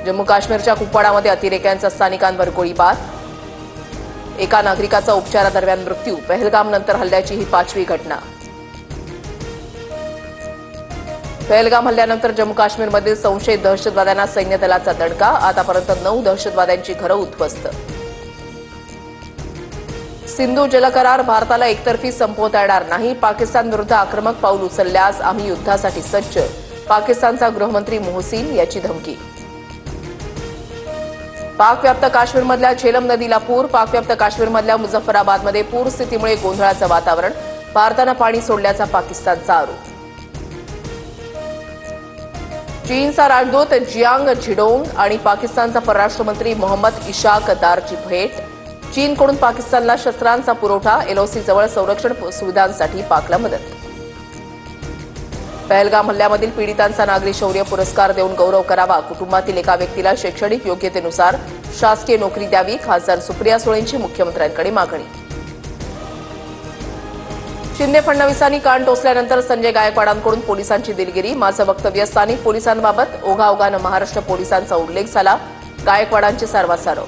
जम्मू काश्मीरच्या कुपवाडामध्ये अतिरेक्यांचा स्थानिकांवर गोळीबार, एका नागरिकाचा उपचारादरम्यान मृत्यू. पहलगामनंतर हल्ल्याची ही 5वी घटना. पहलगाम हल्ल्यानंतर जम्मू काश्मीरमधील संशयित दहशतवाद्यांना सैन्य दलाचा दणका. आतापर्यंत 9 दहशतवाद्यांची घरं उद्ध्वस्त. सिंधू जलकरार भारताला एकतर्फी संपवता येणार नाही. पाकिस्तानविरुद्ध आक्रमक पाऊल उचलल्यास आम्ही युद्धासाठी सज्ज. पाकिस्तानचा गृहमंत्री मोहसिन याची धमकी. पाकव्याप्त काश्मीरमधल्या झेलम नदीला पूर. पाकव्याप्त काश्मीरमधल्या मुझफ्फराबादमध्ये पूरस्थितीमुळे गोंधळाचं वातावरण. भारतानं पाणी सोडल्याचा पाकिस्तानचा आरोप. चीनचा राजदूत जियांग झिडोंग आणि पाकिस्तानचा परराष्ट्र मंत्री मोहम्मद इशाक दारची भेट. चीनकडून पाकिस्तानला शस्त्रांचा पुरवठा. एलओसी जवळ संरक्षण सुविधांसाठी पाकला मदत. पहलगाम हल्ल्यामधील पीडितांचा नागरी शौर्य पुरस्कार देऊन गौरव करावा. कुटुंबातील एका व्यक्तीला शैक्षणिक योग्यतेनुसार शासकीय नोकरी द्यावी. खासदार सुप्रिया सुळेंची मुख्यमंत्र्यांकडे मागणी. शिंदे फडणवीसांनी कान टोचल्यानंतर संजय गायकवाडांकडून पोलिसांची दिलगिरी. माझं वक्तव्य स्थानिक पोलिसांबाबत ओघाओघानं महाराष्ट्र पोलिसांचा उल्लेख झाला. गायकवाडांचे सारवासारव.